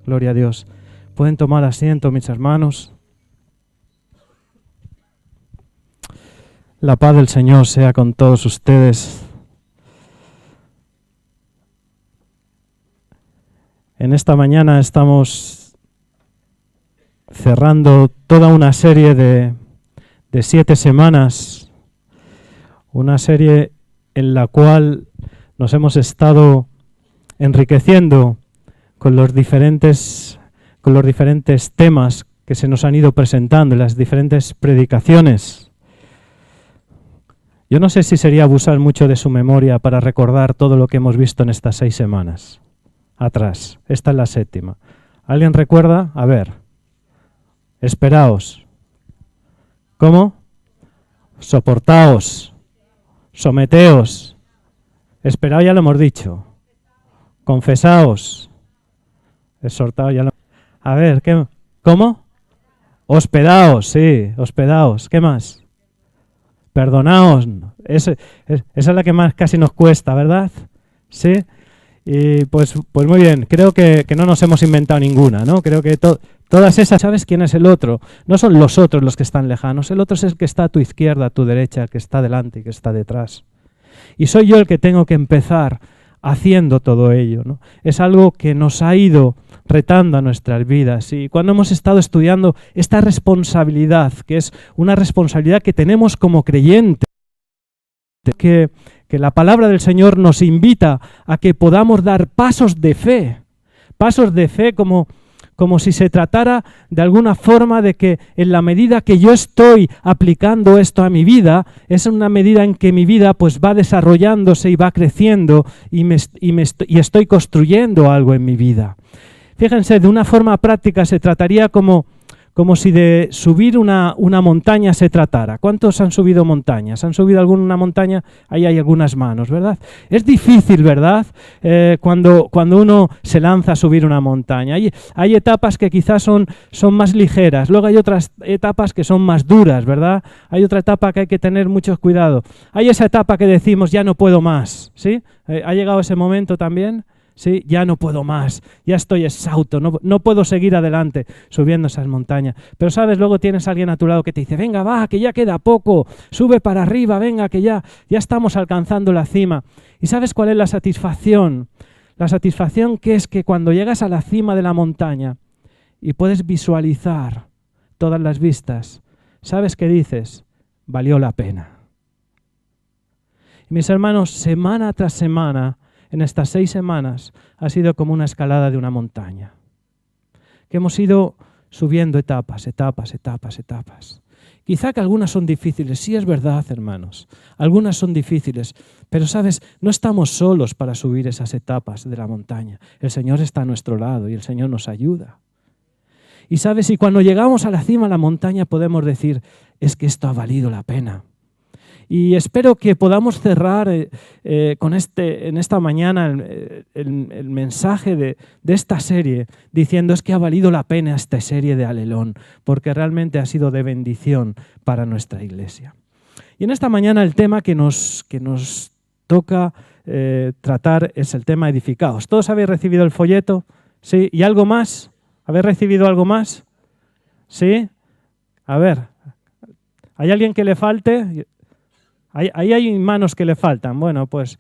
Gloria a Dios. Pueden tomar asiento, mis hermanos. La paz del Señor sea con todos ustedes. En esta mañana estamos cerrando toda una serie de 7 semanas, una serie en la cual nos hemos estado enriqueciendo con los diferentes temas que se nos han ido presentando en las diferentes predicaciones. Yo no sé si sería abusar mucho de su memoria para recordar todo lo que hemos visto en estas 6 semanas atrás. Esta es la 7ª. ¿Alguien recuerda? A ver. Esperaos. ¿Cómo? Soportaos. Someteos. Esperaos, ya lo hemos dicho. Confesaos. Exhortaos, ya lo... A ver, ¿cómo? Hospedaos, sí, hospedaos. ¿Qué más? Perdonaos. Esa es la que más casi nos cuesta, ¿verdad? Sí. Y pues muy bien, creo que no nos hemos inventado ninguna, ¿no? Creo que todas esas, ¿sabes quién es el otro? No son los otros los que están lejanos, el otro es el que está a tu izquierda, a tu derecha, el que está delante y que está detrás. Y soy yo el que tengo que empezar haciendo todo ello, ¿no? Es algo que nos ha ido retando a nuestras vidas. Y cuando hemos estado estudiando esta responsabilidad, que es una responsabilidad que tenemos como creyentes, que la palabra del Señor nos invita a que podamos dar pasos de fe como si se tratara de alguna forma de que en la medida que yo estoy aplicando esto a mi vida, es una medida en que mi vida pues va desarrollándose y va creciendo y estoy construyendo algo en mi vida. Fíjense, de una forma práctica se trataría como si de subir una montaña se tratara. ¿Cuántos han subido montañas? ¿Han subido alguna montaña? Ahí hay algunas manos, ¿verdad? Es difícil, ¿verdad? Cuando uno se lanza a subir una montaña. Hay etapas que quizás son más ligeras, luego hay otras etapas que son más duras, ¿verdad? Hay otra etapa que hay que tener mucho cuidado. Hay esa etapa que decimos, ya no puedo más, ¿sí? ¿Ha llegado ese momento también? Sí, ya no puedo más, ya estoy exhausto, no puedo seguir adelante subiendo esas montañas. Pero sabes, luego tienes a alguien a tu lado que te dice, venga, va, que ya queda poco, sube para arriba, venga, que ya estamos alcanzando la cima. ¿Y sabes cuál es la satisfacción? La satisfacción que es que cuando llegas a la cima de la montaña y puedes visualizar todas las vistas, ¿sabes qué dices? Valió la pena. Y mis hermanos, semana tras semana, en estas 6 semanas ha sido como una escalada de una montaña, que hemos ido subiendo etapas. Quizá que algunas son difíciles, sí es verdad, hermanos, algunas son difíciles, pero sabes, no estamos solos para subir esas etapas de la montaña. El Señor está a nuestro lado y el Señor nos ayuda. Y sabes, y cuando llegamos a la cima de la montaña podemos decir, es que esto ha valido la pena. Y espero que podamos cerrar en esta mañana el mensaje de esta serie diciendo es que ha valido la pena esta serie de Alelón, porque realmente ha sido de bendición para nuestra iglesia. Y en esta mañana el tema que nos toca tratar es el tema edificados. ¿Todos habéis recibido el folleto? ¿Sí? ¿Y algo más? ¿Habéis recibido algo más? ¿Sí? A ver, ¿hay alguien que le falte? Ahí hay manos que le faltan. Bueno, pues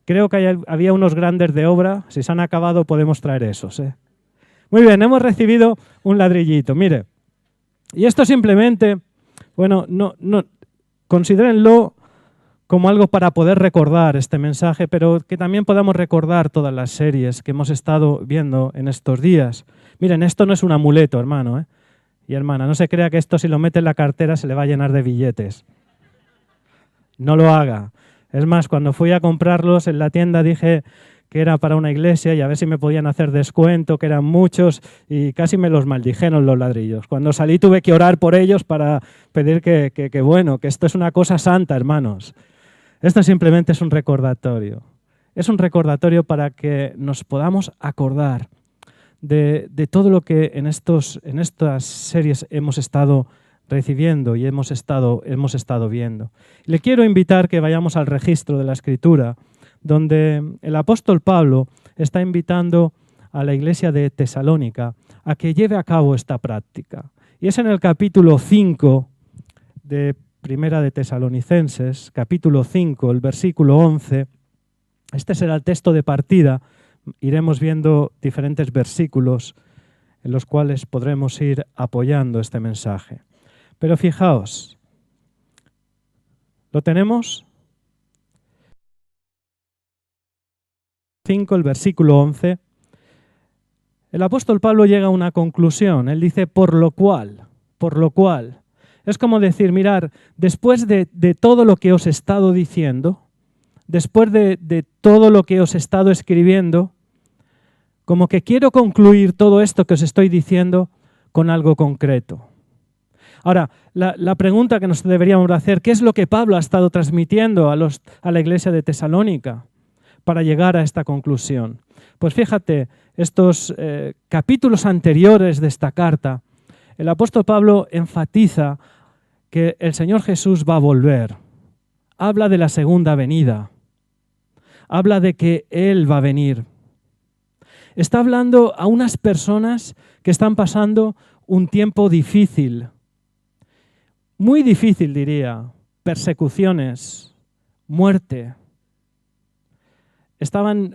creo que había unos grandes de obra. Si se han acabado podemos traer esos, ¿eh? Muy bien, hemos recibido un ladrillito. Mire, y esto simplemente, bueno, no considérenlo como algo para poder recordar este mensaje, pero que también podamos recordar todas las series que hemos estado viendo en estos días. Miren, esto no es un amuleto, hermano, ¿eh? Y hermana, no se crea que esto si lo mete en la cartera se le va a llenar de billetes. No lo haga. Es más, cuando fui a comprarlos en la tienda dije que era para una iglesia y a ver si me podían hacer descuento, que eran muchos, y casi me los maldijeron los ladrillos. Cuando salí tuve que orar por ellos para pedir que esto es una cosa santa, hermanos. Esto simplemente es un recordatorio. Es un recordatorio para que nos podamos acordar de todo lo que en estas series hemos estado recibiendo y hemos estado viendo. Le quiero invitar que vayamos al registro de la Escritura, donde el apóstol Pablo está invitando a la iglesia de Tesalónica a que lleve a cabo esta práctica. Y es en el capítulo 5 de Primera de Tesalonicenses, capítulo 5, el versículo 11. Este será el texto de partida. Iremos viendo diferentes versículos en los cuales podremos ir apoyando este mensaje. Pero fijaos, ¿lo tenemos? 5, el versículo 11. El apóstol Pablo llega a una conclusión. Él dice, por lo cual. Es como decir, mirar, después de todo lo que os he estado diciendo, después de todo lo que os he estado escribiendo, como que quiero concluir todo esto que os estoy diciendo con algo concreto. Ahora, la pregunta que nos deberíamos hacer, ¿qué es lo que Pablo ha estado transmitiendo a la iglesia de Tesalónica para llegar a esta conclusión? Pues fíjate, estos capítulos anteriores de esta carta, el apóstol Pablo enfatiza que el Señor Jesús va a volver. Habla de la segunda venida. Habla de que Él va a venir. Está hablando a unas personas que están pasando un tiempo difícil. Muy difícil, diría. Persecuciones, muerte.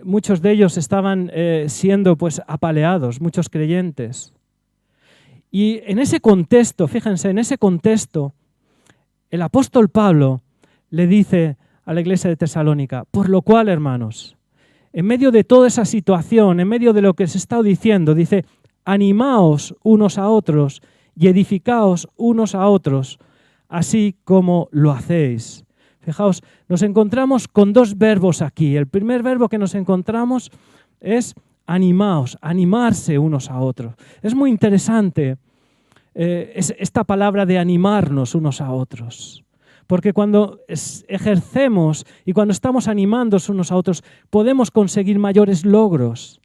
Muchos de ellos estaban siendo pues apaleados, muchos creyentes. Y en ese contexto, fíjense, en ese contexto, el apóstol Pablo le dice a la iglesia de Tesalónica, por lo cual, hermanos, en medio de toda esa situación, en medio de lo que se está diciendo, dice, animaos unos a otros y edificaos unos a otros, así como lo hacéis. Fijaos, nos encontramos con dos verbos aquí. El primer verbo que nos encontramos es animaos, animarse unos a otros. Es muy interesante esta palabra de animarnos unos a otros. Porque cuando ejercemos y cuando estamos animándonos unos a otros, podemos conseguir mayores logros.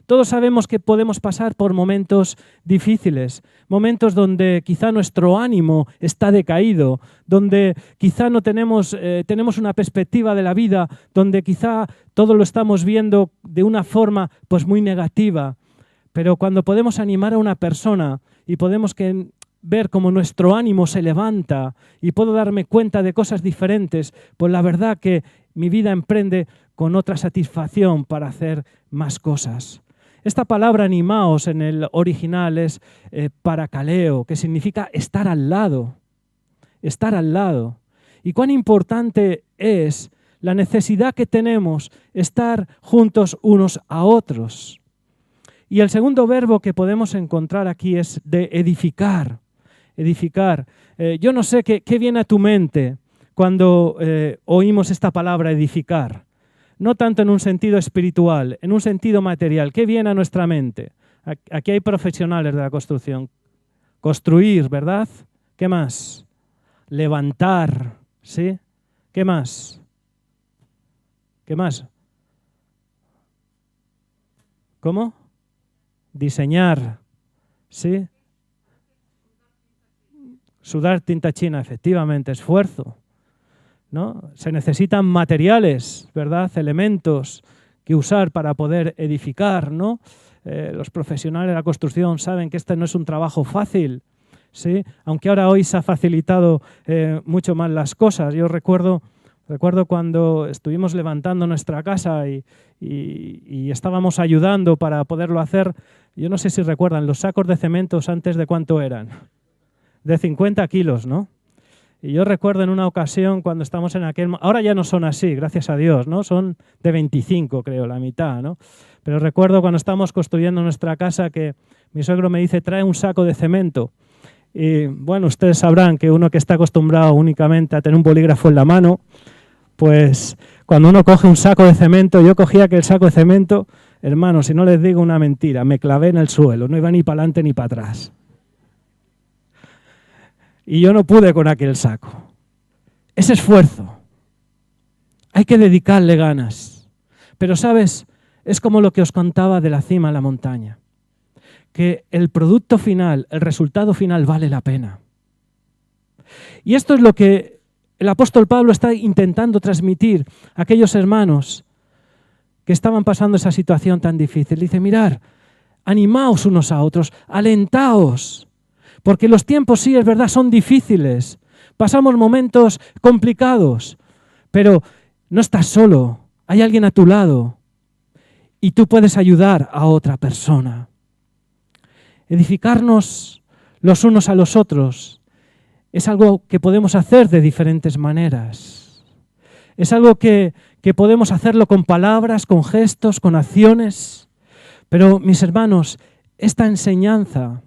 Todos sabemos que podemos pasar por momentos difíciles, momentos donde quizá nuestro ánimo está decaído, donde quizá no tenemos una perspectiva de la vida, donde quizá todo lo estamos viendo de una forma pues muy negativa. Pero cuando podemos animar a una persona y podemos ver cómo nuestro ánimo se levanta y puedo darme cuenta de cosas diferentes, pues la verdad que mi vida emprende con otra satisfacción para hacer más cosas. Esta palabra animaos en el original es parakaleo, que significa estar al lado. Estar al lado. Y cuán importante es la necesidad que tenemos estar juntos unos a otros. Y el segundo verbo que podemos encontrar aquí es de edificar. Edificar. Yo no sé qué viene a tu mente cuando oímos esta palabra edificar. No tanto en un sentido espiritual, en un sentido material. ¿Qué viene a nuestra mente? Aquí hay profesionales de la construcción. Construir, ¿verdad? ¿Qué más? Levantar, ¿sí? ¿Qué más? ¿Qué más? ¿Cómo? Diseñar, ¿sí? Sudar tinta china, efectivamente, esfuerzo. ¿No? Se necesitan materiales, ¿verdad? Elementos que usar para poder edificar, ¿no? Los profesionales de la construcción saben que este no es un trabajo fácil, ¿sí? Aunque ahora hoy se ha facilitado mucho más las cosas. Yo recuerdo cuando estuvimos levantando nuestra casa y estábamos ayudando para poderlo hacer. Yo no sé si recuerdan, los sacos de cementos antes de cuánto eran. De 50 kilos, ¿no? Y yo recuerdo en una ocasión cuando estamos en aquel... Ahora ya no son así, gracias a Dios, ¿no? Son de 25, creo, la mitad, ¿no? Pero recuerdo cuando estábamos construyendo nuestra casa que mi suegro me dice, trae un saco de cemento. Y bueno, ustedes sabrán que uno que está acostumbrado únicamente a tener un bolígrafo en la mano, pues cuando uno coge un saco de cemento, yo cogía aquel saco de cemento, hermano, si no les digo una mentira, me clavé en el suelo, no iba ni para adelante ni para atrás. Y yo no pude con aquel saco. Es esfuerzo. Hay que dedicarle ganas. Pero, ¿sabes? Es como lo que os contaba de la cima a la montaña. Que el producto final, el resultado final vale la pena. Y esto es lo que el apóstol Pablo está intentando transmitir a aquellos hermanos que estaban pasando esa situación tan difícil. Dice, mirad, animaos unos a otros, alentaos, porque los tiempos sí, es verdad, son difíciles. Pasamos momentos complicados, pero no estás solo, hay alguien a tu lado y tú puedes ayudar a otra persona. Edificarnos los unos a los otros es algo que podemos hacer de diferentes maneras. Es algo que podemos hacerlo con palabras, con gestos, con acciones. Pero, mis hermanos, esta enseñanza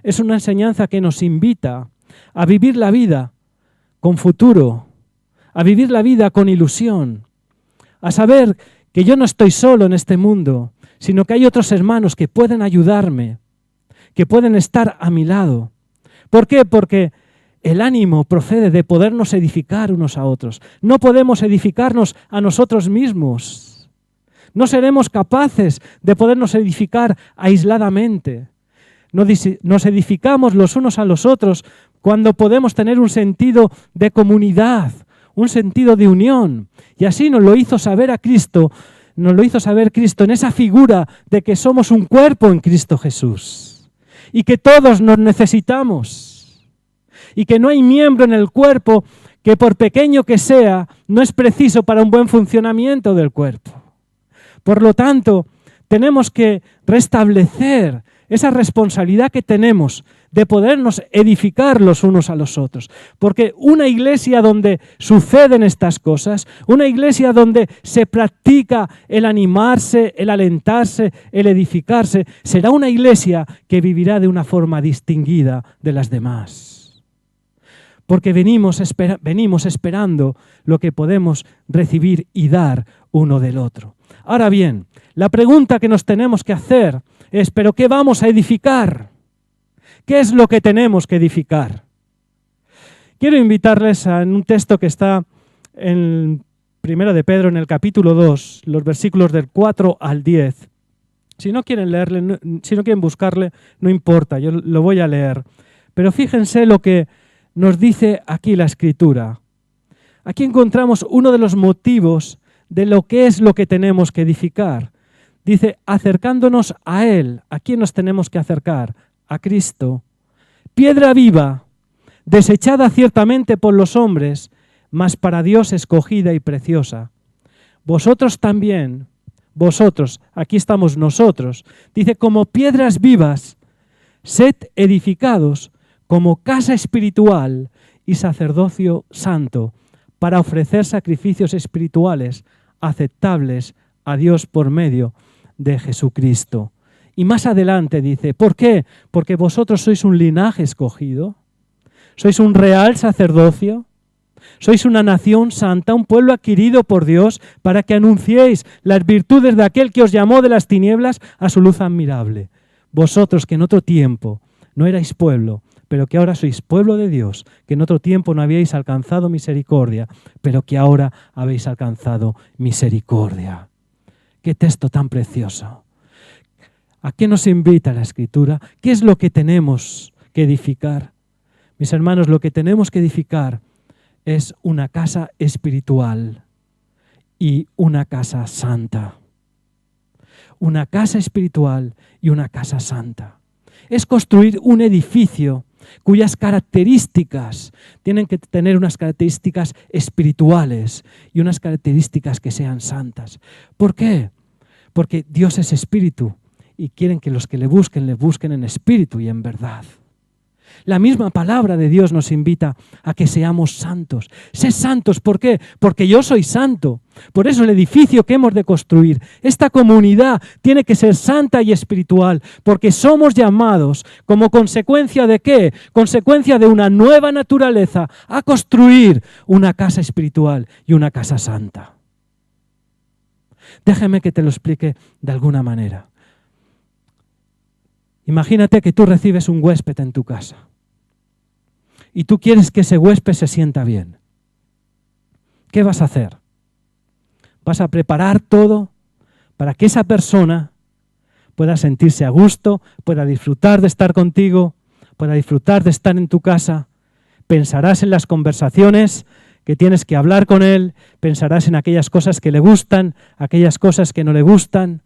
es una enseñanza que nos invita a vivir la vida con futuro, a vivir la vida con ilusión, a saber que yo no estoy solo en este mundo, sino que hay otros hermanos que pueden ayudarme, que pueden estar a mi lado. ¿Por qué? Porque el ánimo procede de podernos edificar unos a otros. No podemos edificarnos a nosotros mismos. No seremos capaces de podernos edificar aisladamente. Nos edificamos los unos a los otros cuando podemos tener un sentido de comunidad, un sentido de unión. Y así nos lo hizo saber a Cristo, nos lo hizo saber Cristo en esa figura de que somos un cuerpo en Cristo Jesús y que todos nos necesitamos y que no hay miembro en el cuerpo que, por pequeño que sea, no es preciso para un buen funcionamiento del cuerpo. Por lo tanto, tenemos que restablecer esa responsabilidad que tenemos de podernos edificar los unos a los otros. Porque una iglesia donde suceden estas cosas, una iglesia donde se practica el animarse, el alentarse, el edificarse, será una iglesia que vivirá de una forma distinguida de las demás. Porque venimos esperando lo que podemos recibir y dar uno del otro. Ahora bien, la pregunta que nos tenemos que hacer es, ¿pero qué vamos a edificar? ¿Qué es lo que tenemos que edificar? Quiero invitarles en un texto que está en 1 de Pedro, en el capítulo 2, los versículos del 4 al 10. Si no quieren leerle, si no quieren buscarle, no importa, yo lo voy a leer. Pero fíjense lo que nos dice aquí la Escritura. Aquí encontramos uno de los motivos de lo que es lo que tenemos que edificar. Dice, acercándonos a Él. ¿A quién nos tenemos que acercar? A Cristo. Piedra viva, desechada ciertamente por los hombres, mas para Dios escogida y preciosa. Vosotros también, vosotros, aquí estamos nosotros, dice, como piedras vivas, sed edificados como casa espiritual y sacerdocio santo, para ofrecer sacrificios espirituales aceptables a Dios por medio de Jesucristo. Y más adelante dice, ¿por qué? Porque vosotros sois un linaje escogido, sois un real sacerdocio, sois una nación santa, un pueblo adquirido por Dios, para que anunciéis las virtudes de aquel que os llamó de las tinieblas a su luz admirable. Vosotros que en otro tiempo no erais pueblo, pero que ahora sois pueblo de Dios, que en otro tiempo no habíais alcanzado misericordia, pero que ahora habéis alcanzado misericordia. ¡Qué texto tan precioso! ¿A qué nos invita la Escritura? ¿Qué es lo que tenemos que edificar? Mis hermanos, lo que tenemos que edificar es una casa espiritual y una casa santa. Una casa espiritual y una casa santa. Es construir un edificio cuyas características tienen que tener unas características espirituales y unas características que sean santas. ¿Por qué? Porque Dios es espíritu y quieren que los que le busquen en espíritu y en verdad. La misma palabra de Dios nos invita a que seamos santos. Sé santos, ¿por qué? Porque yo soy santo. Por eso el edificio que hemos de construir, esta comunidad tiene que ser santa y espiritual, porque somos llamados, ¿como consecuencia de qué? Consecuencia de una nueva naturaleza, a construir una casa espiritual y una casa santa. Déjame que te lo explique de alguna manera. Imagínate que tú recibes un huésped en tu casa y tú quieres que ese huésped se sienta bien. ¿Qué vas a hacer? Vas a preparar todo para que esa persona pueda sentirse a gusto, pueda disfrutar de estar contigo, pueda disfrutar de estar en tu casa. Pensarás en las conversaciones que tienes que hablar con Él, pensarás en aquellas cosas que le gustan, aquellas cosas que no le gustan,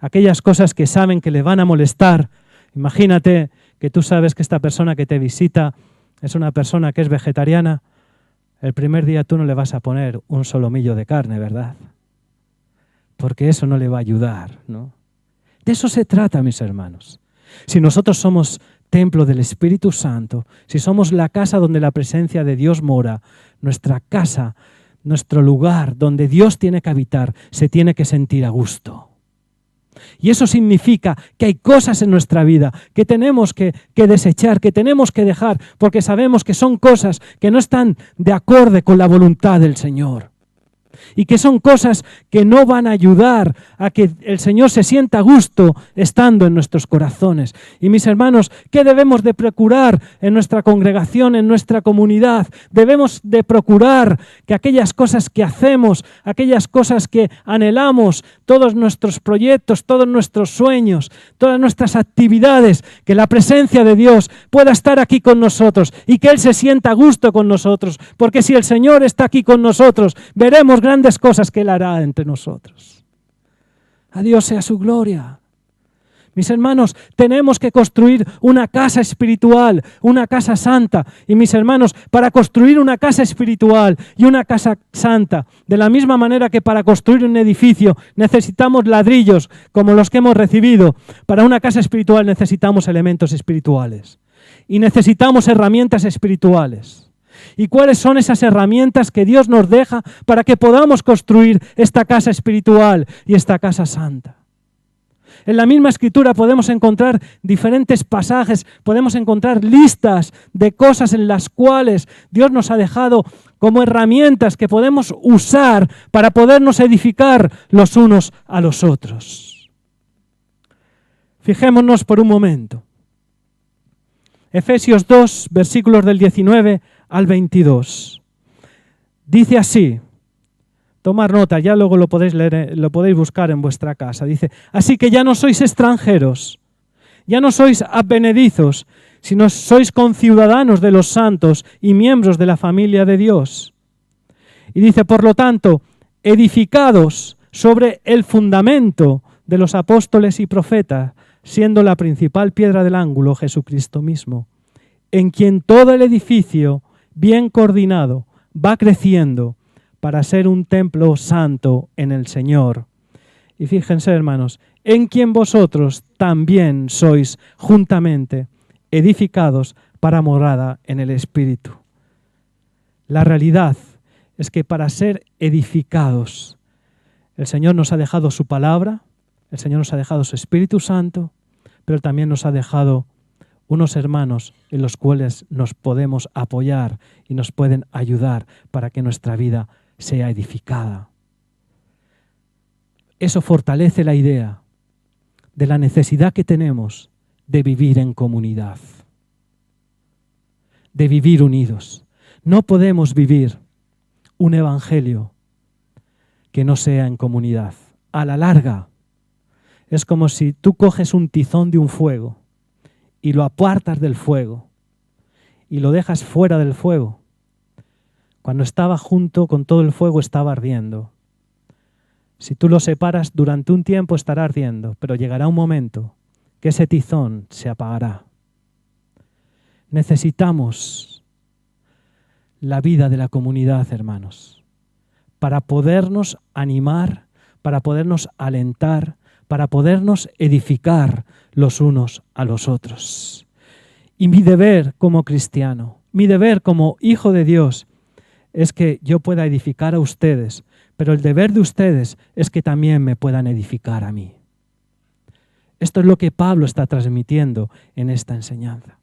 aquellas cosas que saben que le van a molestar. Imagínate que tú sabes que esta persona que te visita es una persona que es vegetariana. El primer día tú no le vas a poner un solomillo de carne, ¿verdad? Porque eso no le va a ayudar, ¿no? De eso se trata, mis hermanos. Si nosotros somos templo del Espíritu Santo, si somos la casa donde la presencia de Dios mora, nuestra casa, nuestro lugar donde Dios tiene que habitar, se tiene que sentir a gusto. Y eso significa que hay cosas en nuestra vida que tenemos que desechar, que tenemos que dejar, porque sabemos que son cosas que no están de acorde con la voluntad del Señor. Y que son cosas que no van a ayudar a que el Señor se sienta a gusto estando en nuestros corazones. Y mis hermanos, ¿qué debemos de procurar en nuestra congregación, en nuestra comunidad? Debemos de procurar que aquellas cosas que hacemos, aquellas cosas que anhelamos, todos nuestros proyectos, todos nuestros sueños, todas nuestras actividades, que la presencia de Dios pueda estar aquí con nosotros y que Él se sienta a gusto con nosotros. Porque si el Señor está aquí con nosotros, veremos grandes cosas que Él hará entre nosotros. A Dios sea su gloria. Mis hermanos, tenemos que construir una casa espiritual, una casa santa. Y mis hermanos, para construir una casa espiritual y una casa santa, de la misma manera que para construir un edificio necesitamos ladrillos como los que hemos recibido, para una casa espiritual necesitamos elementos espirituales. Y necesitamos herramientas espirituales. ¿Y cuáles son esas herramientas que Dios nos deja para que podamos construir esta casa espiritual y esta casa santa? En la misma Escritura podemos encontrar diferentes pasajes, podemos encontrar listas de cosas en las cuales Dios nos ha dejado como herramientas que podemos usar para podernos edificar los unos a los otros. Fijémonos por un momento. Efesios 2, versículos del 19 al 22. Dice así, tomar nota, ya luego lo podéis leer, lo podéis buscar en vuestra casa. Dice, así que ya no sois extranjeros, ya no sois advenedizos, sino sois conciudadanos de los santos y miembros de la familia de Dios. Y dice, por lo tanto, edificados sobre el fundamento de los apóstoles y profetas, siendo la principal piedra del ángulo Jesucristo mismo, en quien todo el edificio, bien coordinado, va creciendo para ser un templo santo en el Señor. Y fíjense, hermanos, en quien vosotros también sois juntamente edificados para morada en el Espíritu. La realidad es que para ser edificados, el Señor nos ha dejado su palabra, el Señor nos ha dejado su Espíritu Santo, pero también nos ha dejado unos hermanos en los cuales nos podemos apoyar y nos pueden ayudar para que nuestra vida sea edificada. Eso fortalece la idea de la necesidad que tenemos de vivir en comunidad, de vivir unidos. No podemos vivir un evangelio que no sea en comunidad. A la larga, es como si tú coges un tizón de un fuego y lo apartas del fuego y lo dejas fuera del fuego. Cuando estaba junto con todo el fuego estaba ardiendo. Si tú lo separas durante un tiempo estará ardiendo, pero llegará un momento que ese tizón se apagará. Necesitamos la vida de la comunidad, hermanos, para podernos animar, para podernos alentar, para podernos edificar los unos a los otros. Y mi deber como cristiano, mi deber como hijo de Dios, es que yo pueda edificar a ustedes, pero el deber de ustedes es que también me puedan edificar a mí. Esto es lo que Pablo está transmitiendo en esta enseñanza.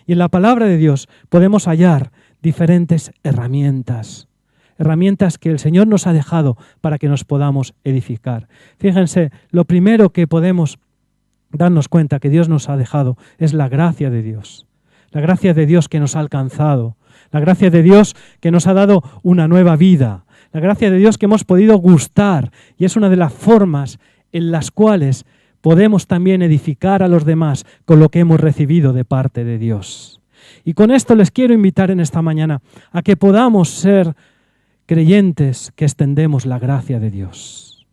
Y en la palabra de Dios podemos hallar diferentes herramientas que el Señor nos ha dejado para que nos podamos edificar. Fíjense, lo primero que podemos darnos cuenta que Dios nos ha dejado es la gracia de Dios. La gracia de Dios que nos ha alcanzado. La gracia de Dios que nos ha dado una nueva vida. La gracia de Dios que hemos podido gustar. Y es una de las formas en las cuales podemos también edificar a los demás con lo que hemos recibido de parte de Dios. Y con esto les quiero invitar en esta mañana a que podamos ser creyentes que extendemos la gracia de Dios.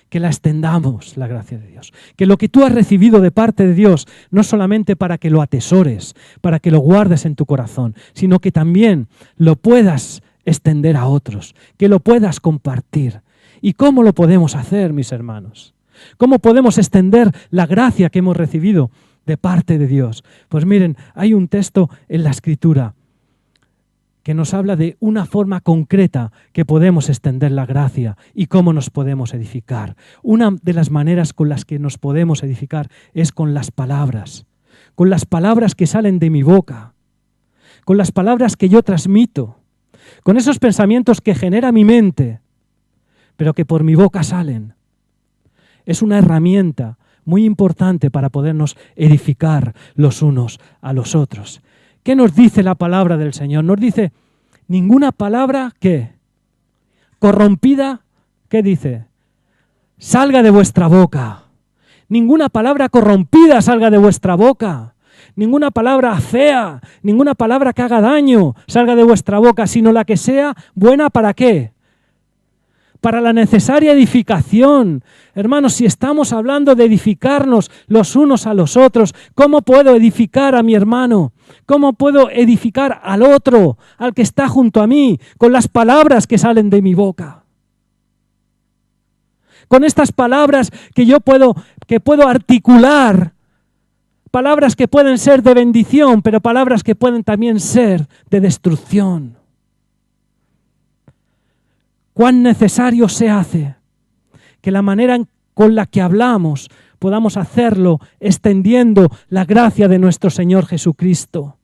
Que la extendamos, la gracia de Dios. Que lo que tú has recibido de parte de Dios, no solamente para que lo atesores, para que lo guardes en tu corazón, sino que también lo puedas extender a otros, que lo puedas compartir. ¿Y cómo lo podemos hacer, mis hermanos? ¿Cómo podemos extender la gracia que hemos recibido de parte de Dios? Pues miren, hay un texto en la Escritura que nos habla de una forma concreta que podemos extender la gracia y cómo nos podemos edificar. Una de las maneras con las que nos podemos edificar es con las palabras que salen de mi boca, con las palabras que yo transmito, con esos pensamientos que genera mi mente, pero que por mi boca salen. Es una herramienta muy importante para podernos edificar los unos a los otros. ¿Qué nos dice la palabra del Señor? Nos dice, ninguna palabra, ¿qué? Corrompida, ¿qué dice? Salga de vuestra boca. Ninguna palabra corrompida salga de vuestra boca. Ninguna palabra fea, ninguna palabra que haga daño salga de vuestra boca, sino la que sea buena, ¿para qué? Para la necesaria edificación. Hermanos, si estamos hablando de edificarnos los unos a los otros, ¿cómo puedo edificar a mi hermano? ¿Cómo puedo edificar al otro, al que está junto a mí, con las palabras que salen de mi boca? Con estas palabras que puedo articular, palabras que pueden ser de bendición, pero palabras que pueden también ser de destrucción. Cuán necesario se hace que la manera con la que hablamos podamos hacerlo extendiendo la gracia de nuestro Señor Jesucristo.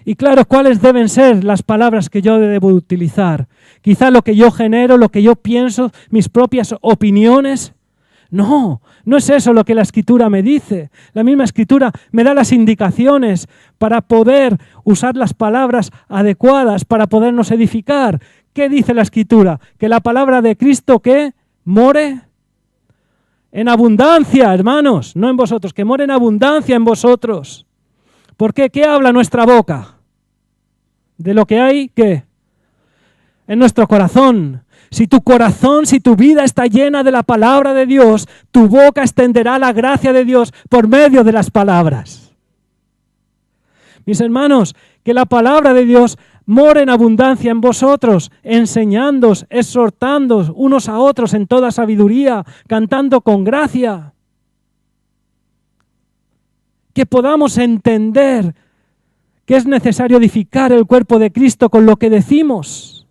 Y claro, ¿cuáles deben ser las palabras que yo debo utilizar? Quizá lo que yo genero, lo que yo pienso, mis propias opiniones. No, no es eso lo que la Escritura me dice. La misma Escritura me da las indicaciones para poder usar las palabras adecuadas, para podernos edificar. ¿Qué dice la Escritura? Que la palabra de Cristo, ¿qué? More en abundancia, hermanos, no en vosotros, que more en abundancia en vosotros. ¿Por qué? ¿Qué habla nuestra boca? De lo que hay, ¿qué? En nuestro corazón. Si tu corazón, si tu vida está llena de la palabra de Dios, tu boca extenderá la gracia de Dios por medio de las palabras. Mis hermanos, que la palabra de Dios more en abundancia en vosotros, enseñándoos, exhortándoos unos a otros en toda sabiduría, cantando con gracia. Que podamos entender que es necesario edificar el cuerpo de Cristo con lo que decimos.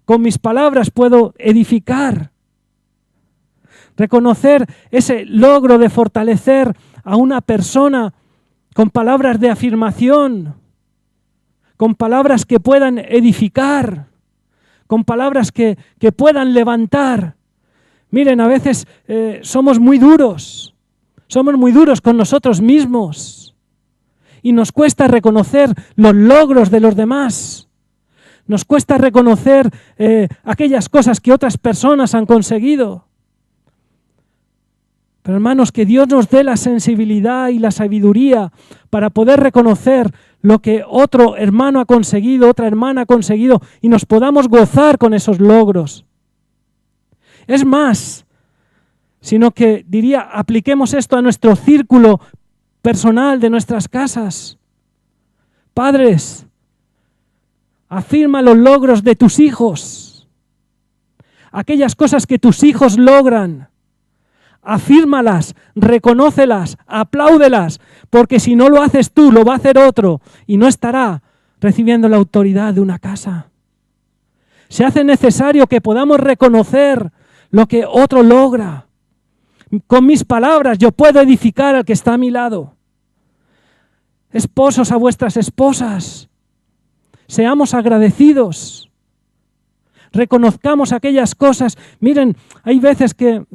Con mis palabras puedo edificar. Reconocer ese logro de fortalecer a una persona con palabras de afirmación, con palabras que puedan edificar, con palabras que puedan levantar. Miren, a veces somos muy duros con nosotros mismos y nos cuesta reconocer los logros de los demás. Nos cuesta reconocer aquellas cosas que otras personas han conseguido. Pero hermanos, que Dios nos dé la sensibilidad y la sabiduría para poder reconocer lo que otro hermano ha conseguido, otra hermana ha conseguido, y nos podamos gozar con esos logros. Es más, sino que diría, apliquemos esto a nuestro círculo personal de nuestras casas. Padres, afirma los logros de tus hijos. Aquellas cosas que tus hijos logran. Afírmalas, reconócelas, apláudelas, porque si no lo haces tú, lo va a hacer otro y no estará recibiendo la autoridad de una casa. Se hace necesario que podamos reconocer lo que otro logra. Con mis palabras yo puedo edificar al que está a mi lado. Esposos, a vuestras esposas, seamos agradecidos. Reconozcamos aquellas cosas. Miren, hay veces que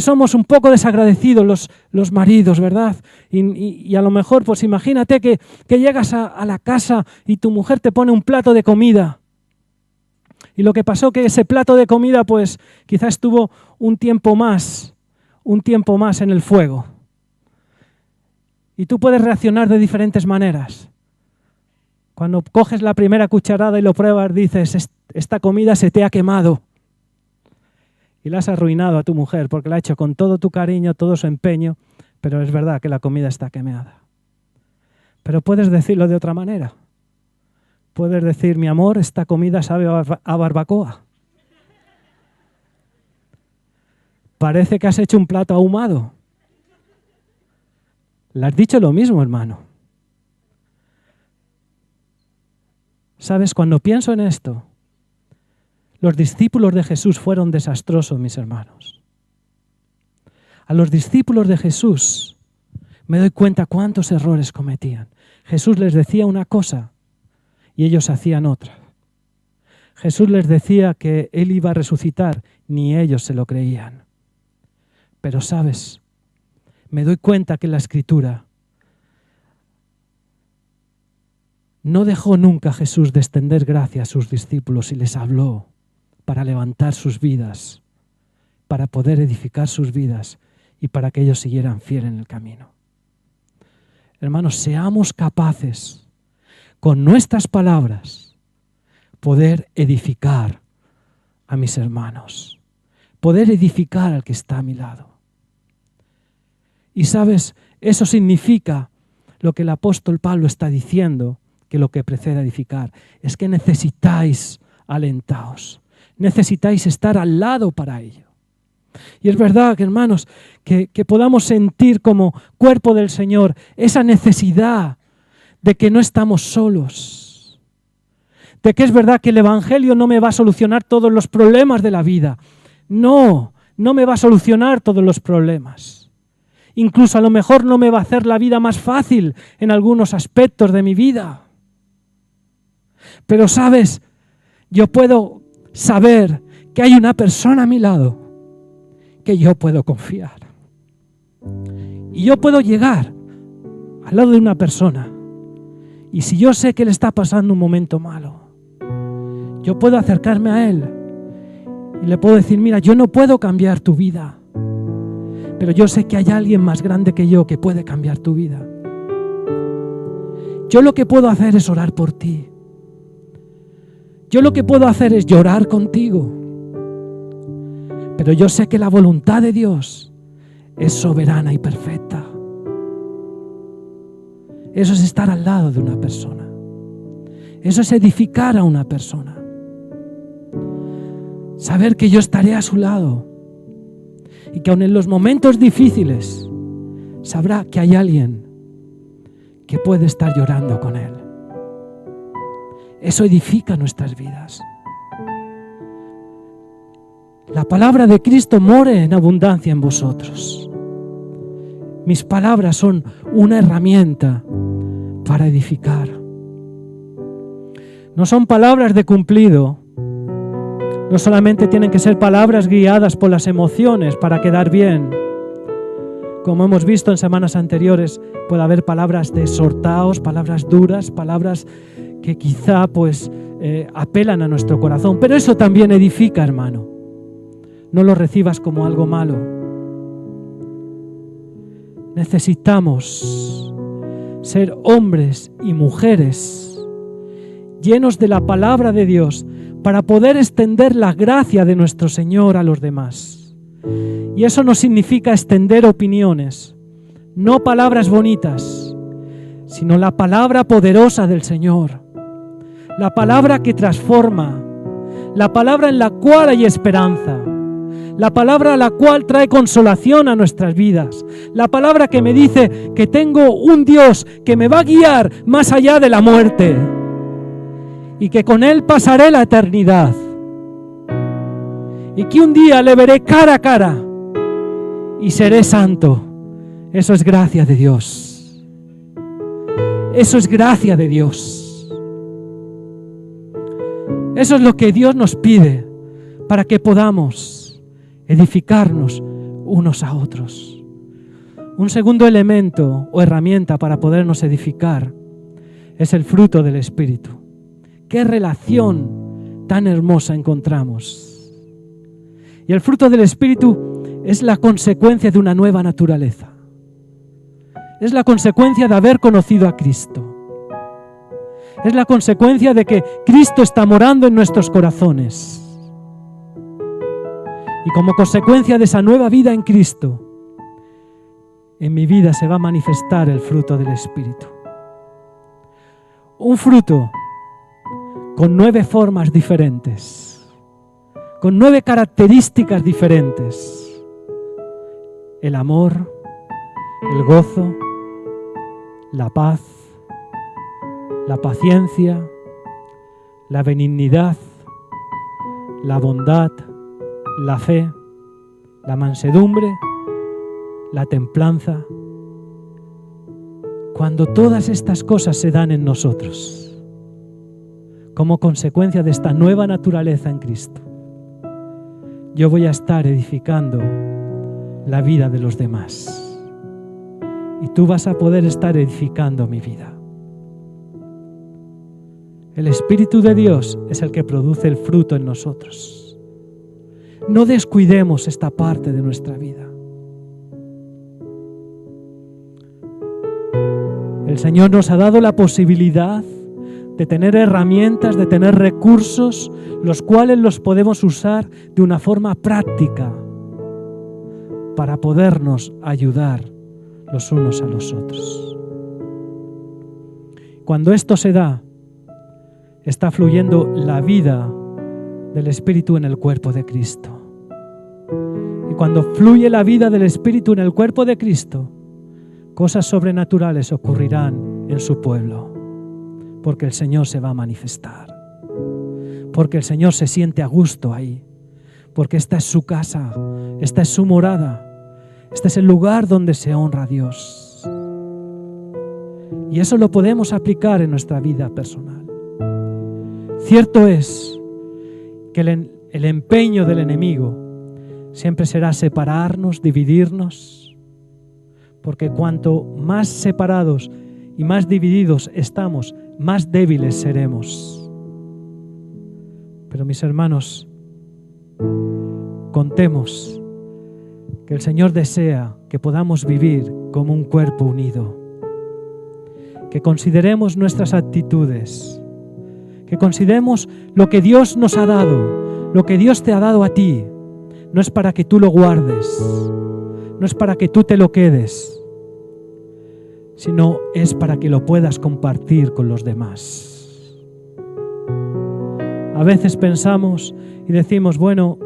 somos un poco desagradecidos los maridos, ¿verdad? Y a lo mejor, pues imagínate que llegas a la casa y tu mujer te pone un plato de comida. Y lo que pasó que ese plato de comida, pues quizás estuvo un tiempo más en el fuego. Y tú puedes reaccionar de diferentes maneras. Cuando coges la primera cucharada y lo pruebas, dices, esta comida se te ha quemado y la has arruinado a tu mujer porque la ha hecho con todo tu cariño, todo su empeño, pero es verdad que la comida está quemada. Pero puedes decirlo de otra manera. Puedes decir, mi amor, esta comida sabe a barbacoa. Parece que has hecho un plato ahumado. Le has dicho lo mismo, hermano. ¿Sabes? Cuando pienso en esto, los discípulos de Jesús fueron desastrosos, mis hermanos. A los discípulos de Jesús me doy cuenta cuántos errores cometían. Jesús les decía una cosa y ellos hacían otra. Jesús les decía que Él iba a resucitar, ni ellos se lo creían. Pero, ¿sabes? Me doy cuenta que la Escritura no dejó nunca Jesús de extender gracia a sus discípulos y les habló para levantar sus vidas, para poder edificar sus vidas y para que ellos siguieran fiel en el camino. Hermanos, seamos capaces con nuestras palabras poder edificar a mis hermanos, poder edificar al que está a mi lado. Y sabes, eso significa lo que el apóstol Pablo está diciendo, que lo que precede a edificar es que necesitáis alentaos, necesitáis estar al lado para ello. Y es verdad, hermanos, que podamos sentir como cuerpo del Señor esa necesidad de que no estamos solos, de que es verdad que el Evangelio no me va a solucionar todos los problemas de la vida. No me va a solucionar todos los problemas. Incluso a lo mejor no me va a hacer la vida más fácil en algunos aspectos de mi vida. Pero, ¿sabes? Yo puedo saber que hay una persona a mi lado que yo puedo confiar. Y yo puedo llegar al lado de una persona y si yo sé que le está pasando un momento malo, yo puedo acercarme a él y le puedo decir, mira, yo no puedo cambiar tu vida, pero yo sé que hay alguien más grande que yo que puede cambiar tu vida. Yo lo que puedo hacer es orar por ti. Yo lo que puedo hacer es llorar contigo. Pero yo sé que la voluntad de Dios es soberana y perfecta. Eso es estar al lado de una persona. Eso es edificar a una persona. Saber que yo estaré a su lado y que aun en los momentos difíciles sabrá que hay alguien que puede estar llorando con él. Eso edifica nuestras vidas. La palabra de Cristo more en abundancia en vosotros. Mis palabras son una herramienta para edificar. No son palabras de cumplido. No solamente tienen que ser palabras guiadas por las emociones para quedar bien. Como hemos visto en semanas anteriores, puede haber palabras de exhortaos, palabras duras, palabras que quizá apelan a nuestro corazón. Pero eso también edifica, hermano. No lo recibas como algo malo. Necesitamos ser hombres y mujeres llenos de la palabra de Dios para poder extender la gracia de nuestro Señor a los demás. Y eso no significa extender opiniones, no palabras bonitas, sino la palabra poderosa del Señor, la palabra que transforma, la palabra en la cual hay esperanza, la palabra a la cual trae consolación a nuestras vidas, la palabra que me dice que tengo un Dios que me va a guiar más allá de la muerte y que con Él pasaré la eternidad y que un día le veré cara a cara y seré santo. Eso es gracia de Dios. Eso es gracia de Dios. Eso es lo que Dios nos pide para que podamos edificarnos unos a otros. Un segundo elemento o herramienta para podernos edificar es el fruto del Espíritu. ¿Qué relación tan hermosa encontramos? Y el fruto del Espíritu es la consecuencia de una nueva naturaleza. Es la consecuencia de haber conocido a Cristo. Es la consecuencia de que Cristo está morando en nuestros corazones. Y como consecuencia de esa nueva vida en Cristo, en mi vida se va a manifestar el fruto del Espíritu. Un fruto con 9 formas diferentes, con 9 características diferentes. El amor, el gozo, la paz, la paciencia, la benignidad, la bondad, la fe, la mansedumbre, la templanza. Cuando todas estas cosas se dan en nosotros, como consecuencia de esta nueva naturaleza en Cristo, yo voy a estar edificando la vida de los demás. Y tú vas a poder estar edificando mi vida. El Espíritu de Dios es el que produce el fruto en nosotros. No descuidemos esta parte de nuestra vida. El Señor nos ha dado la posibilidad de tener herramientas, de tener recursos, los cuales los podemos usar de una forma práctica para podernos ayudar los unos a los otros. Cuando esto se da, está fluyendo la vida del Espíritu en el cuerpo de Cristo. Y cuando fluye la vida del Espíritu en el cuerpo de Cristo, cosas sobrenaturales ocurrirán en su pueblo, porque el Señor se va a manifestar, porque el Señor se siente a gusto ahí, porque esta es su casa, esta es su morada, este es el lugar donde se honra a Dios. Y eso lo podemos aplicar en nuestra vida personal. Cierto es que el empeño del enemigo siempre será separarnos, dividirnos, porque cuanto más separados y más divididos estamos, más débiles seremos. Pero mis hermanos, contemos que el Señor desea que podamos vivir como un cuerpo unido, que consideremos nuestras actitudes, que consideremos lo que Dios nos ha dado, lo que Dios te ha dado a ti. No es para que tú lo guardes, no es para que tú te lo quedes, sino es para que lo puedas compartir con los demás. A veces pensamos y decimos, bueno,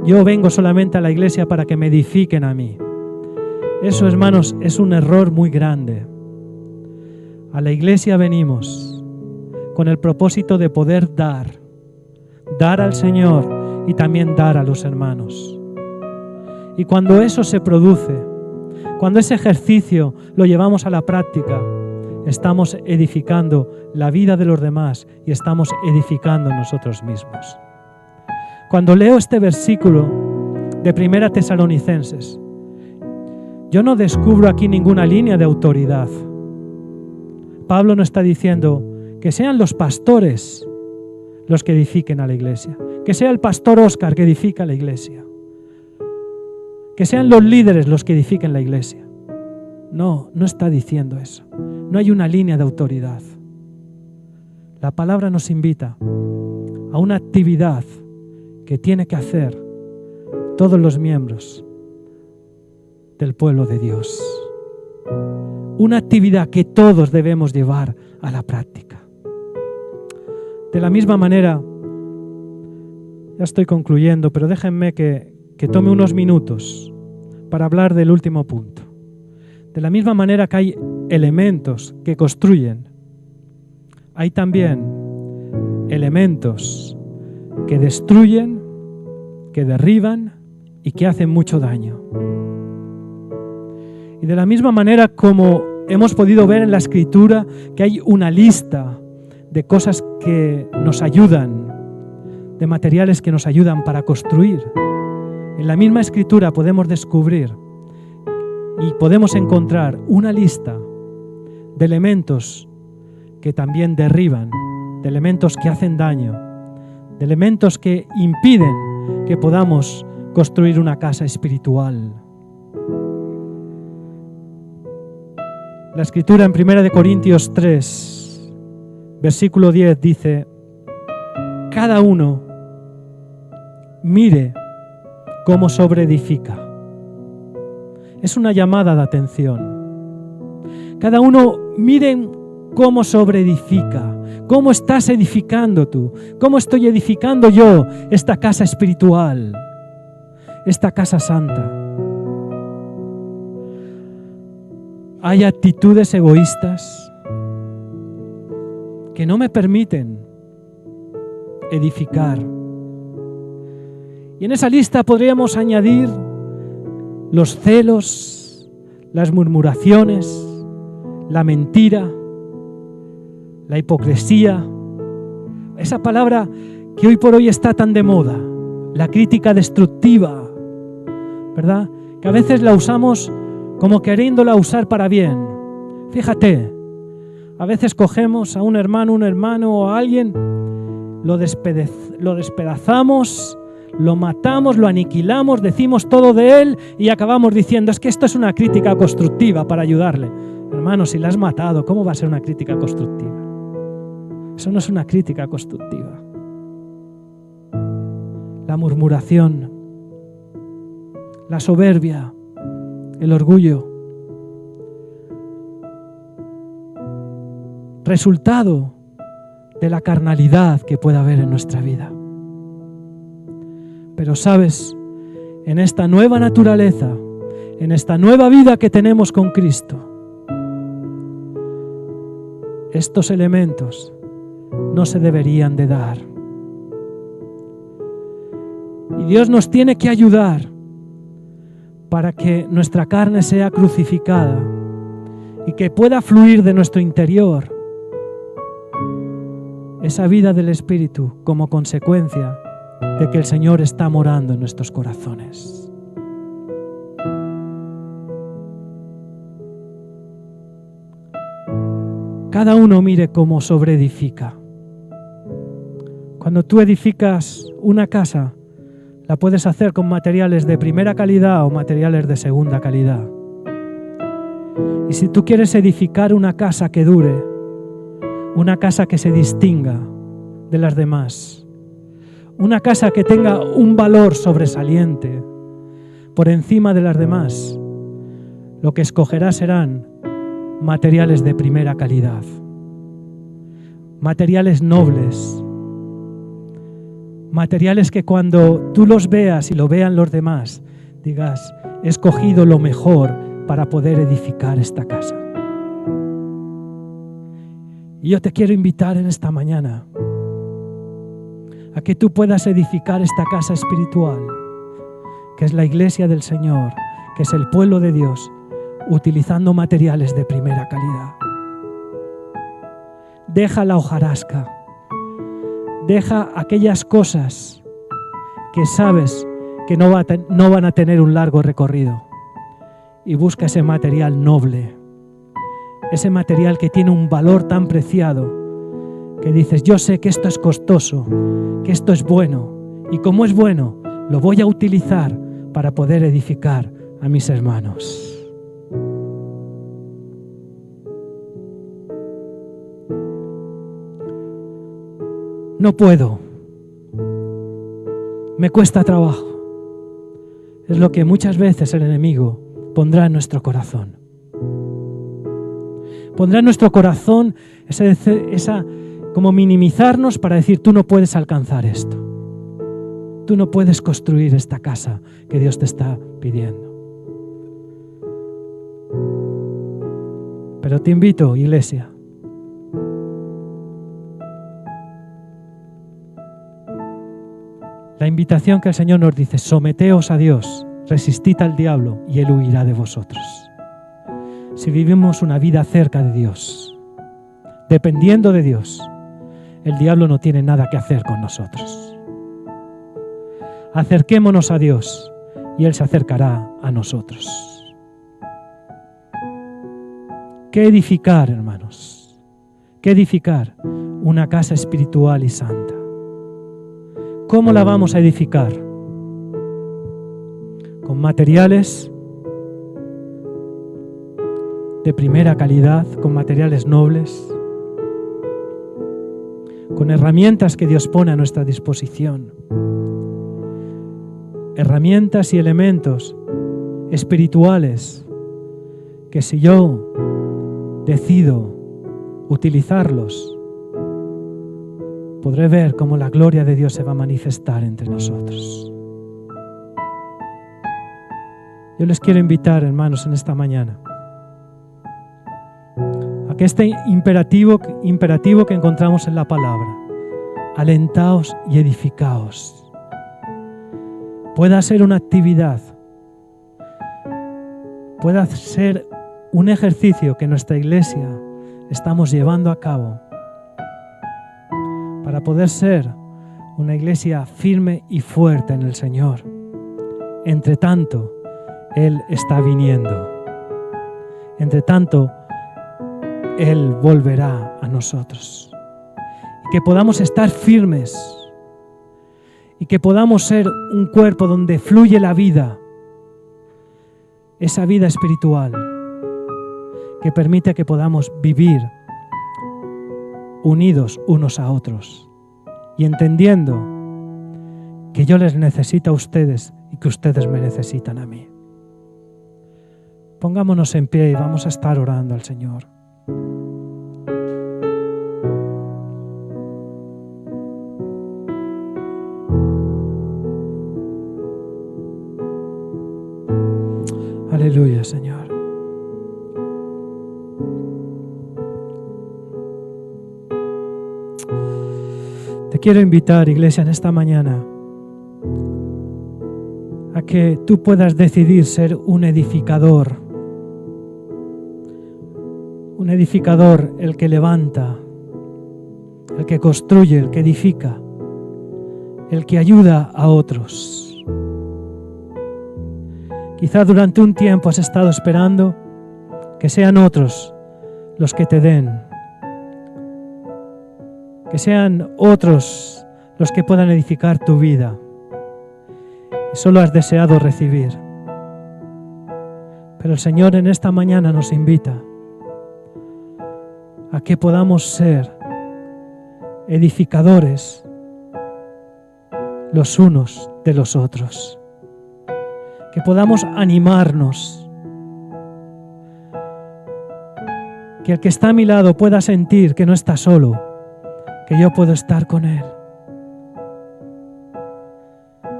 yo vengo solamente a la iglesia para que me edifiquen a mí. Eso, hermanos, es un error muy grande. A la iglesia venimos con el propósito de poder dar al Señor y también dar a los hermanos. Y cuando eso se produce, cuando ese ejercicio lo llevamos a la práctica, estamos edificando la vida de los demás y estamos edificando nosotros mismos. Cuando leo este versículo de 1 Tesalonicenses, yo no descubro aquí ninguna línea de autoridad. Pablo no está diciendo que sean los pastores los que edifiquen a la iglesia, que sea el pastor Óscar que edifica la iglesia, que sean los líderes los que edifiquen la iglesia. No, no está diciendo eso. No hay una línea de autoridad. La palabra nos invita a una actividad que tiene que hacer todos los miembros del pueblo de Dios. Una actividad que todos debemos llevar a la práctica. De la misma manera, ya estoy concluyendo, pero déjenme que tome unos minutos para hablar del último punto. De la misma manera que hay elementos que construyen, hay también elementos que destruyen, que derriban y que hacen mucho daño. Y de la misma manera como hemos podido ver en la Escritura que hay una lista de cosas que nos ayudan, de materiales que nos ayudan para construir, en la misma Escritura podemos descubrir y podemos encontrar una lista de elementos que también derriban, de elementos que hacen daño, de elementos que impiden que podamos construir una casa espiritual. La Escritura en 1 Corintios 3 versículo 10 dice: cada uno mire cómo sobreedifica. Es una llamada de atención. Cada uno miren cómo sobreedifica. ¿Cómo estás edificando tú? ¿Cómo estoy edificando yo esta casa espiritual? Esta casa santa. Hay actitudes egoístas que no me permiten edificar. Y en esa lista podríamos añadir los celos, las murmuraciones, la mentira, la hipocresía, esa palabra que hoy por hoy está tan de moda, la crítica destructiva, ¿verdad? Que a veces la usamos como queriéndola usar para bien. Fíjate, a veces cogemos a un hermano o a alguien, lo despedazamos, lo matamos, lo aniquilamos, decimos todo de él y acabamos diciendo: es que esto es una crítica constructiva para ayudarle. Hermano, si la has matado, ¿cómo va a ser una crítica constructiva? Eso no es una crítica constructiva. La murmuración, la soberbia, el orgullo, resultado de la carnalidad que pueda haber en nuestra vida. Pero sabes, en esta nueva naturaleza, en esta nueva vida que tenemos con Cristo, estos elementos no se deberían de dar. Y Dios nos tiene que ayudar para que nuestra carne sea crucificada y que pueda fluir de nuestro interior esa vida del Espíritu como consecuencia de que el Señor está morando en nuestros corazones. Cada uno mire cómo sobreedifica. Cuando tú edificas una casa, la puedes hacer con materiales de primera calidad o materiales de segunda calidad. Y si tú quieres edificar una casa que dure, una casa que se distinga de las demás, una casa que tenga un valor sobresaliente por encima de las demás, lo que escogerás serán materiales de primera calidad, materiales nobles, materiales que cuando tú los veas y lo vean los demás, digas: he escogido lo mejor para poder edificar esta casa. Y yo te quiero invitar en esta mañana a que tú puedas edificar esta casa espiritual, que es la iglesia del Señor, que es el pueblo de Dios, utilizando materiales de primera calidad. Deja la hojarasca, deja aquellas cosas que sabes que no van a tener un largo recorrido y busca ese material noble, ese material que tiene un valor tan preciado que dices: yo sé que esto es costoso, que esto es bueno, y como es bueno, lo voy a utilizar para poder edificar a mis hermanos. No puedo, me cuesta trabajo. Es lo que muchas veces el enemigo pondrá en nuestro corazón. Pondrá en nuestro corazón esa como minimizarnos para decir: tú no puedes alcanzar esto. Tú no puedes construir esta casa que Dios te está pidiendo. Pero te invito, iglesia, la invitación que el Señor nos dice: someteos a Dios, resistid al diablo y Él huirá de vosotros. Si vivimos una vida cerca de Dios, dependiendo de Dios, el diablo no tiene nada que hacer con nosotros. Acerquémonos a Dios y Él se acercará a nosotros. ¿Qué edificar, hermanos? ¿Qué edificar? Una casa espiritual y santa. ¿Cómo la vamos a edificar? Con materiales de primera calidad, con materiales nobles. con herramientas que Dios pone a nuestra disposición. Herramientas y elementos espirituales que si yo decido utilizarlos, podré ver cómo la gloria de Dios se va a manifestar entre nosotros. Yo les quiero invitar, hermanos, en esta mañana, a que este imperativo que encontramos en la palabra, alentaos y edificaos, pueda ser una actividad, pueda ser un ejercicio que nuestra iglesia estamos llevando a cabo para poder ser una iglesia firme y fuerte en el Señor. Entre tanto, Él está viniendo. Entre tanto, Él volverá a nosotros. Y que podamos estar firmes y que podamos ser un cuerpo donde fluye la vida, esa vida espiritual que permite que podamos vivir unidos unos a otros y entendiendo que yo les necesito a ustedes y que ustedes me necesitan a mí. Pongámonos en pie y vamos a estar orando al Señor. Aleluya, Señor. Te quiero invitar, iglesia, en esta mañana a que tú puedas decidir ser un edificador. Un edificador, el que levanta, el que construye, el que edifica, el que ayuda a otros. Quizá durante un tiempo has estado esperando que sean otros los que te den, que sean otros los que puedan edificar tu vida. Y solo has deseado recibir. Pero el Señor en esta mañana nos invita a que podamos ser edificadores los unos de los otros. Que podamos animarnos. Que el que está a mi lado pueda sentir que no está solo, que yo puedo estar con él.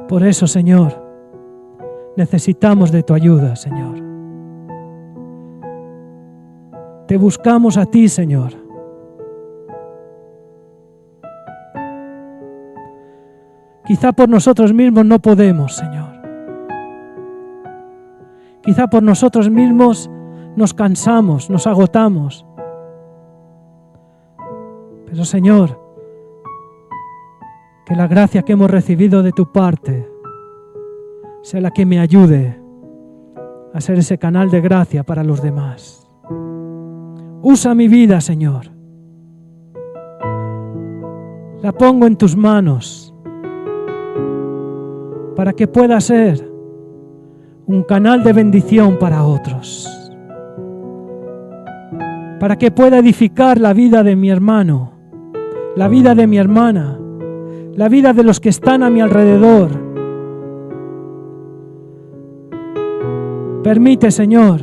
Por eso, Señor, necesitamos de tu ayuda, Señor. Te buscamos a ti, Señor. Quizá por nosotros mismos no podemos, Señor. Quizá por nosotros mismos nos cansamos, nos agotamos. Pero, Señor, que la gracia que hemos recibido de tu parte sea la que me ayude a ser ese canal de gracia para los demás. Usa mi vida, Señor. La pongo en tus manos para que pueda ser un canal de bendición para otros, para que pueda edificar la vida de mi hermano, la vida de mi hermana, la vida de los que están a mi alrededor. Permite, Señor,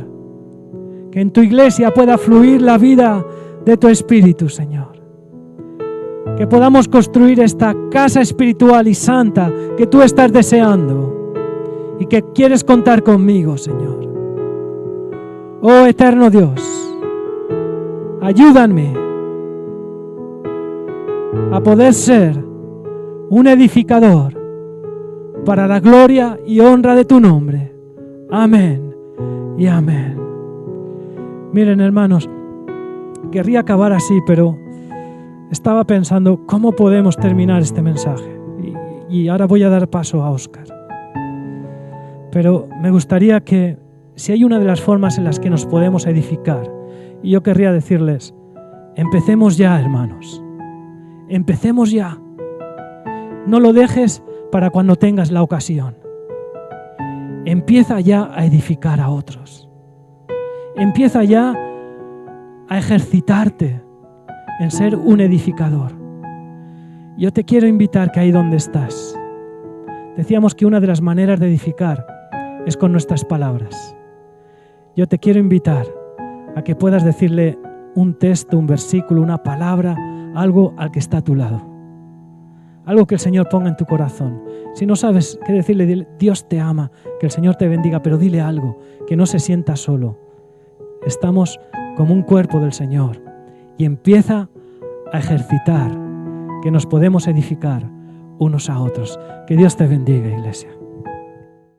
que en tu iglesia pueda fluir la vida de tu Espíritu, Señor. Que podamos construir esta casa espiritual y santa que tú estás deseando y que quieres contar conmigo, Señor. Oh eterno Dios, ayúdame a poder ser un edificador para la gloria y honra de tu nombre. Amén y amén. Miren, hermanos, querría acabar así, pero estaba pensando cómo podemos terminar este mensaje. Y ahora voy a dar paso a Óscar. Pero me gustaría que, si hay una de las formas en las que nos podemos edificar, y yo querría decirles, empecemos ya, hermanos. Empecemos ya. No lo dejes para cuando tengas la ocasión. Empieza ya a edificar a otros. Empieza ya a ejercitarte en ser un edificador. Yo te quiero invitar que ahí donde estás, decíamos que una de las maneras de edificar es con nuestras palabras. Yo te quiero invitar a que puedas decirle un texto, un versículo, una palabra, algo al que está a tu lado. Algo que el Señor ponga en tu corazón. Si no sabes qué decirle, dile, Dios te ama, que el Señor te bendiga, pero dile algo, que no se sienta solo. Estamos como un cuerpo del Señor y empieza a ejercitar que nos podemos edificar unos a otros. Que Dios te bendiga, iglesia.